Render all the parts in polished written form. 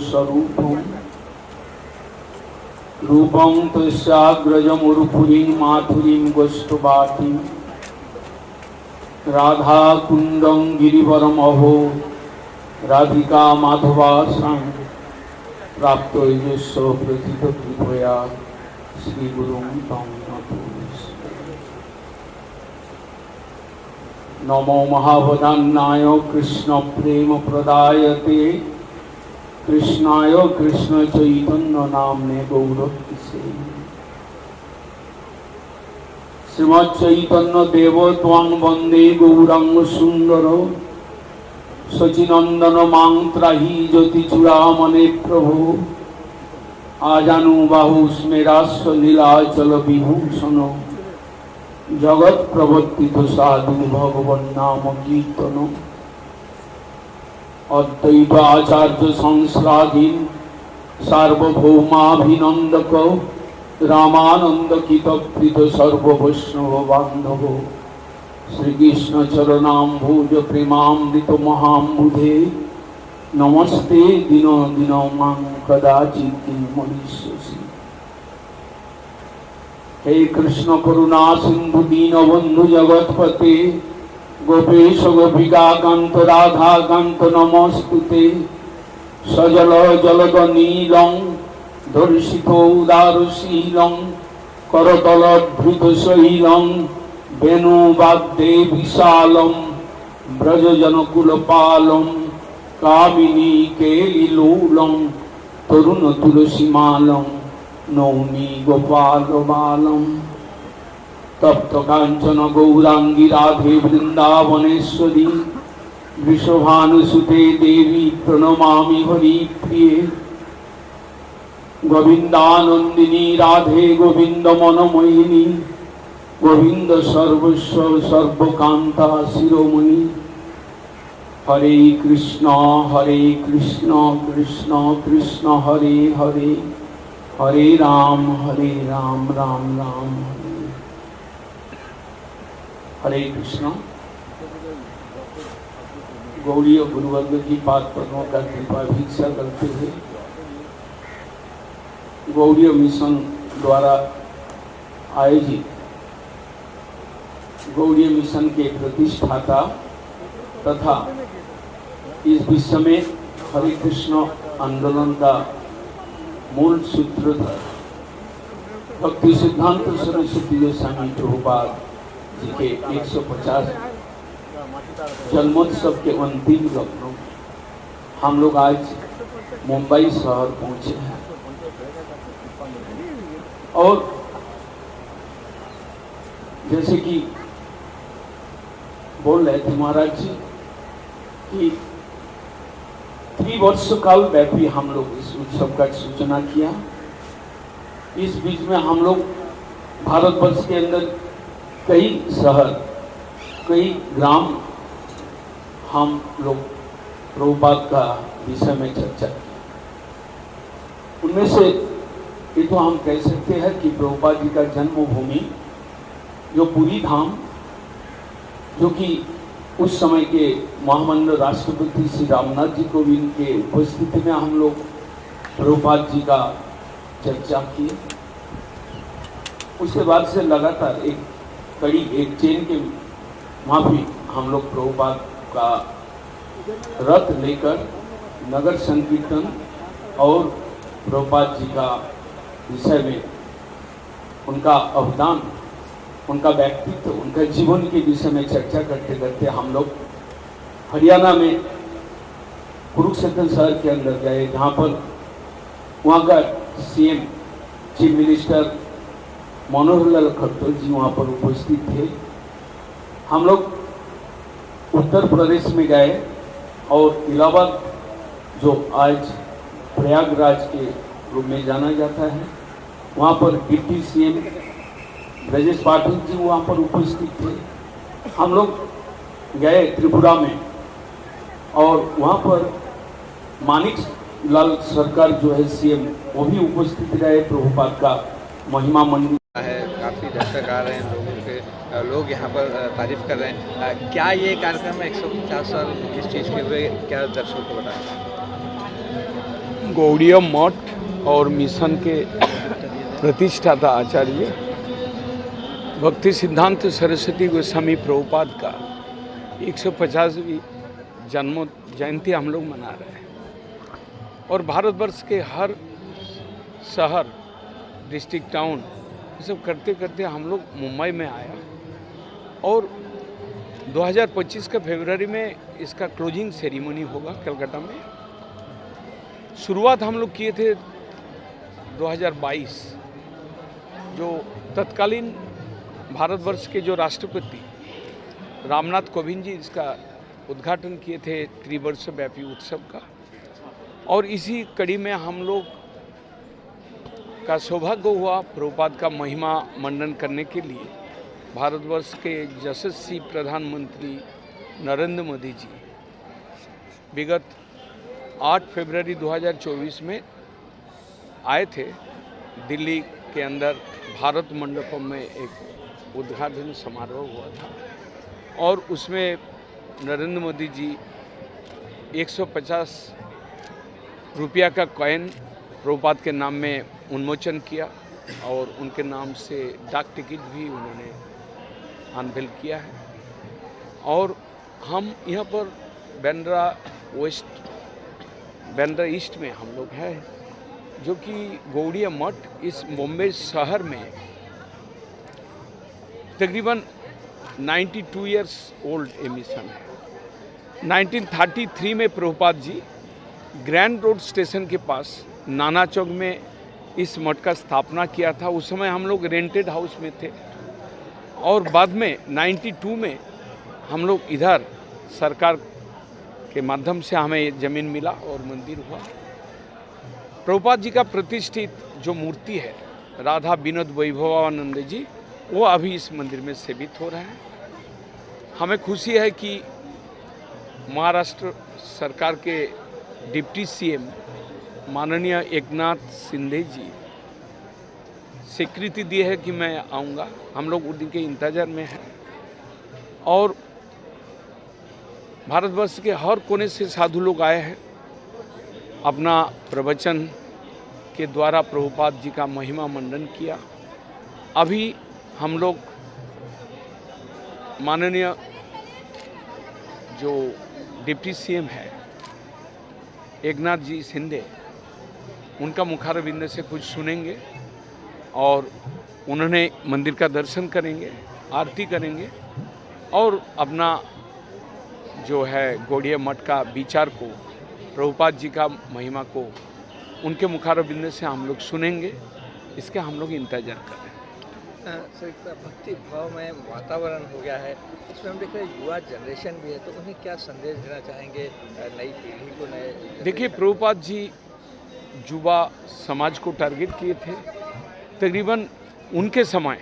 स्वरूपम रूपं तस्याग्रजमुरुपुरीं माथुरीं गोष्ठवाटीं राधा कुंडं गिरिवरम अहो राधिका माधवासां प्राप्त यशो प्रथित कृपया श्री गुरुं तं नमो महावदान्नाय कृष्ण प्रेम प्रदायते कृष्णाय कृष्ण चैतन्य नामने गौरवसे श्रीमद् चैतन्य देव त्वां वंदे गौरांग सुंदर सचिनंदन मां त्राहि ज्योति चूड़ामणे प्रभु आजानुबाहु स्मेरास्व नीलाचल विभूषण जगत प्रवर्तित साधु भगवन् नाम कीर्तन अद्वैत आचार्य संश्राधीन सार्वभौमाभिनंदक रामानंद कितप्रीत सर्व वैष्णव बांधव श्रीकृष्ण चरणाम्भोज प्रेमामृत महाम्बुधे नमस्ते दिनो दिनो मां कदाचित् मरीष्यसि। हे कृष्ण करुणा सिंधु दीनबंधु जगत्पते गोपेश गोपिका कांत राधा कांत नमस्तुते सजल जलद नीलं धर्षित उदारशीलं करतल धृत शैलं वेणुवाद्ये विशालं व्रजजनकुलपालं कामिनी केलिलोलं तरुण तुलसीमालं नौमी गोपाल बालम तप्त कांचन गौरांगी राधे वृंदावनेश्वरी वृषभानुसुते देवी प्रणमामि हरिप्रिये गोविंदानंदिनी राधे गोविंद मनमोहिनी गोविंद सर्वस्व सर्वकांता शिरोमणि हरे कृष्ण कृष्ण कृष्ण हरे हरे हरे राम राम राम हरे कृष्ण। गौड़ीय गुरुवर्ग की पाद पद्मों का कृपा भिक्षा करते हुए गौड़ीय मिशन द्वारा आयोजित गौड़ीय मिशन के प्रतिष्ठाता तथा इस विश्व में हरे कृष्ण आंदोलन का मूल सूत्रधर भक्ति सिद्धांत सरस्वती गोस्वामी प्रभुपाद जी के 150 जन्मोत्सव के अंतिम लग्नों में हम लोग आज मुंबई शहर पहुंचे हैं और जैसे कि बोल रहे थे महाराज जी कि 3 वर्ष काल व्यापी हम लोग इस उत्सव का सूचना किया। इस बीच में हम लोग भारतवर्ष के अंदर कई शहर, कई ग्राम हम लोग प्रभुपाद का विषय में चर्चा की। उनमें से ये तो हम कह सकते हैं कि प्रभुपाद जी का जन्मभूमि जो पुरी धाम, जो कि उस समय के महामंडल राष्ट्रपति श्री रामनाथ जी कोविंद के उपस्थिति में हम लोग प्रभुपाद जी का चर्चा किए। उसके बाद से लगातार एक कड़ी, एक चेन के माफी हम लोग प्रभुपाद का रथ लेकर नगर संकीर्तन और प्रभुपाद जी का विषय में उनका अवदान, उनका व्यक्तित्व, उनका जीवन के विषय में चर्चा करते करते हम लोग हरियाणा में कुरुक्षेत्र शहर के अंदर गए, जहाँ पर वहाँ का CM, chief minister Manohar Lal Khattar जी वहाँ पर उपस्थित थे। हम लोग उत्तर प्रदेश में गए और इलाहाबाद, जो आज प्रयागराज के रूप में जाना जाता है, वहाँ पर डिप्टी सीएम ब्रजेश पाठक जी वहाँ पर उपस्थित थे। हम लोग गए त्रिपुरा में और वहाँ पर मानिक लाल सरकार जो है सीएम, वो भी उपस्थित रहे। प्रभुपाद का महिमा मंदिर है, काफ़ी दर्शक आ रहे हैं, लोग यहाँ पर तारीफ कर रहे हैं। क्या ये कार्यक्रम 150 साल किस चीज़ के हुए, क्या दर्शकों को बताएं? गौड़ीय मठ और मिशन के प्रतिष्ठाता आचार्य भक्ति सिद्धांत सरस्वती गोस्वामी प्रभुपाद का 150वीं जन्म जयंती हम लोग मना रहे हैं और भारतवर्ष के हर शहर, डिस्ट्रिक्ट, टाउन, ये सब करते करते हम लोग मुंबई में आया और 2025 का फरवरी में इसका क्लोजिंग सेरेमनी होगा कलकत्ता में। शुरुआत हम लोग किए थे 2022, जो तत्कालीन भारतवर्ष के जो राष्ट्रपति रामनाथ कोविंद जी इसका उद्घाटन किए थे त्रिवर्ष व्यापी उत्सव का, और इसी कड़ी में हम लोग का सौभाग्य हुआ प्रभुपाद का महिमा मंडन करने के लिए भारतवर्ष के यशस्वी प्रधानमंत्री नरेंद्र मोदी जी विगत 8 फरवरी 2024 में आए थे। दिल्ली के अंदर भारत मंडपम में एक उद्घाटन समारोह हुआ था और उसमें नरेंद्र मोदी जी 150 रुपया का कॉइन प्रभुपाद के नाम में उन्मोचन किया और उनके नाम से डाक टिकट भी उन्होंने अनवील किया है। और हम यहाँ पर बांद्रा ईस्ट में हम लोग हैं, जो कि गौड़ीय मठ इस मुंबई शहर में तकरीबन 92 इयर्स ओल्ड ए मिशन है। 1933 में Prabhupada ji grand road station के पास नाना चौक में इस मठ का स्थापना किया था। उस समय हम लोग रेंटेड हाउस में थे और बाद में 92 में हम लोग इधर सरकार के माध्यम से हमें ज़मीन मिला और मंदिर हुआ। प्रभुपाद जी का प्रतिष्ठित जो मूर्ति है राधा विनोद वैभवानंद जी, वो अभी इस मंदिर में सेवित हो रहे हैं। हमें खुशी है कि महाराष्ट्र सरकार के डिप्टी सीएम माननीय एकनाथ शिंदे जी स्वीकृति दिए है कि मैं आऊँगा। हम लोग उनके इंतजार में हैं और भारतवर्ष के हर कोने से साधु लोग आए हैं, अपना प्रवचन के द्वारा प्रभुपाद जी का महिमा मंडन किया। अभी हम लोग माननीय जो डिप्टी सीएम है एकनाथ जी शिंदे, उनका मुखारबिंद से कुछ सुनेंगे और उन्होंने मंदिर का दर्शन करेंगे, आरती करेंगे और अपना जो है गौड़ीय मठ का विचार को, प्रभुपाद जी का महिमा को उनके मुखारबिंद से हम लोग सुनेंगे। इसके हम लोग इंतजार कर रहे हैं। सर, इतना भक्ति भाव में वातावरण हो गया है, इसमें हम देख रहे हैं युवा जनरेशन भी है, तो उन्हें क्या संदेश देना चाहेंगे नई पीढ़ी को? नए देखिए, प्रभुपाद जी युवा समाज को टारगेट किए थे। तकरीबन उनके समय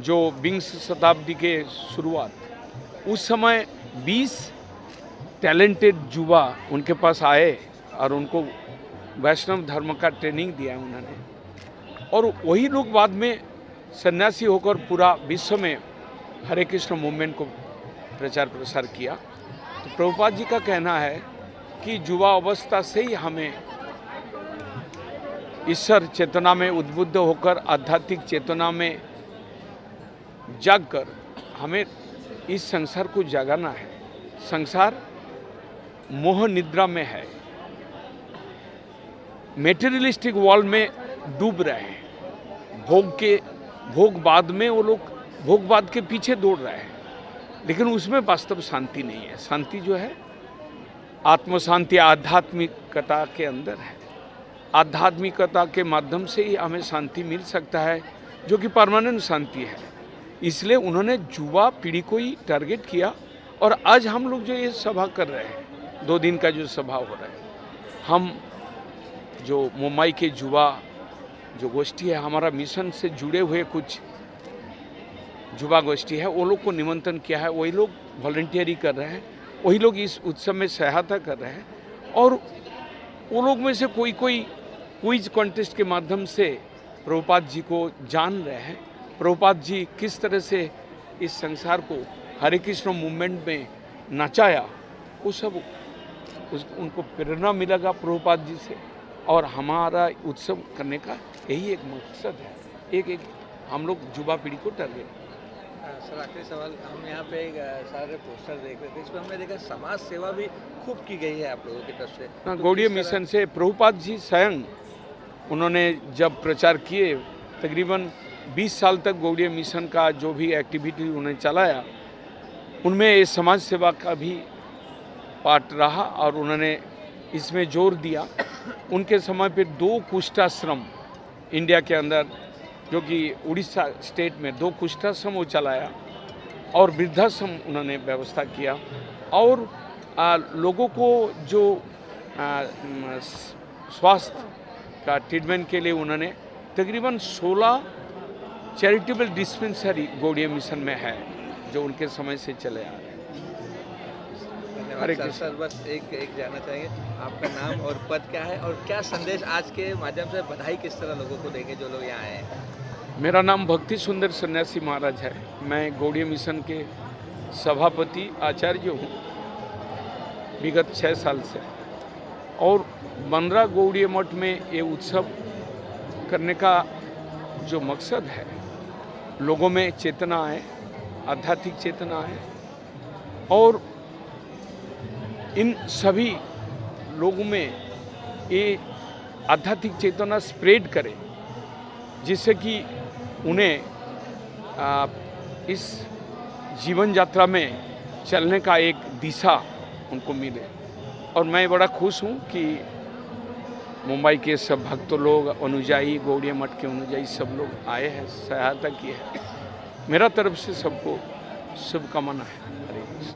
जो 20 शताब्दी के शुरुआत, उस समय 20 टैलेंटेड युवा उनके पास आए और उनको वैष्णव धर्म का ट्रेनिंग दिया उन्होंने, और वही लोग बाद में सन्यासी होकर पूरा विश्व में हरे कृष्ण मूवमेंट को प्रचार प्रसार किया। तो प्रभुपाद जी का कहना है कि युवा अवस्था से ही हमें ईश्वर चेतना में उद्बुद्ध होकर, आध्यात्मिक चेतना में जागकर हमें इस संसार को जगाना है। संसार मोह निद्रा में है, मेटेरियलिस्टिक वर्ल्ड में डूब रहे हैं, भोगवाद में वो लोग भोगवाद के पीछे दौड़ रहे हैं, लेकिन उसमें वास्तव शांति नहीं है। शांति जो है आत्म शांति आध्यात्मिकता के अंदर है। आध्यात्मिकता के माध्यम से ही हमें शांति मिल सकता है, जो कि परमानेंट शांति है। इसलिए उन्होंने युवा पीढ़ी को ही टारगेट किया। और आज हम लोग जो ये सभा कर रहे हैं, 2 दिन का जो सभा हो रहा है, हम जो मुंबई के युवा जो गोष्ठी है, हमारा मिशन से जुड़े हुए कुछ युवा गोष्ठी है, वो लोग को निमंत्रण किया है। वही लोग वॉलंटियरिंग कर रहे हैं, वही लोग इस उत्सव में सहायता कर रहे हैं। और वो लोग में से कोई क्विज कॉन्टेस्ट के माध्यम से प्रभुपाद जी को जान रहे हैं। प्रभुपाद जी किस तरह से इस संसार को हरे कृष्ण मूवमेंट में नचाया, वो सब उनको प्रेरणा मिलेगा प्रभुपाद जी से। और हमारा उत्सव करने का यही एक मकसद है, एक हम लोग युवा पीढ़ी को टारगेट। सर, आखिरी सवाल, हम यहाँ पे सारे पोस्टर देख रहे थे, इसमें हमने देखा समाज सेवा भी खूब की गई है आप लोगों की तरफ से। हाँ, गौड़ीय मिशन से प्रभुपाद जी स्वयं उन्होंने जब प्रचार किए, तकरीबन 20 साल तक गौड़ीय मिशन का जो भी एक्टिविटी उन्होंने चलाया, उनमें ये समाज सेवा का भी पार्ट रहा और उन्होंने इसमें जोर दिया। उनके समय पे 2 कुष्ठाश्रम इंडिया के अंदर, जो कि उड़ीसा स्टेट में 2 कुष्ठाश्रम वो चलाया और वृद्धाश्रम उन्होंने व्यवस्था किया। और लोगों को जो स्वास्थ्य का ट्रीटमेंट के लिए उन्होंने तकरीबन 16 चैरिटेबल डिस्पेंसरी गौड़ीय मिशन में है, जो उनके समय से चले आ रहे हैं। धन्यवाद सर, बस एक जानना चाहेंगे, आपका नाम और पद क्या है और क्या संदेश आज के माध्यम से बधाई किस तरह लोगों को देंगे जो लोग यहाँ आए हैं? मेरा नाम भक्ति सुंदर सन्यासी महाराज है। मैं गौड़ीय मिशन के सभापति आचार्य हूँ विगत 6 साल से, और 15 गौड़ीय मठ में ये उत्सव करने का जो मकसद है, लोगों में चेतना आए, आध्यात्मिक चेतना आए और इन सभी लोगों में ये आध्यात्मिक चेतना स्प्रेड करे, जिससे कि उन्हें इस जीवन यात्रा में चलने का एक दिशा उनको मिले। और मैं बड़ा खुश हूँ कि मुंबई के सब भक्त लोग, अनुयायी, गौड़ीय मठ के अनुयायी सब लोग आए हैं, सहायता की है। मेरा तरफ से सबको शुभकामना है।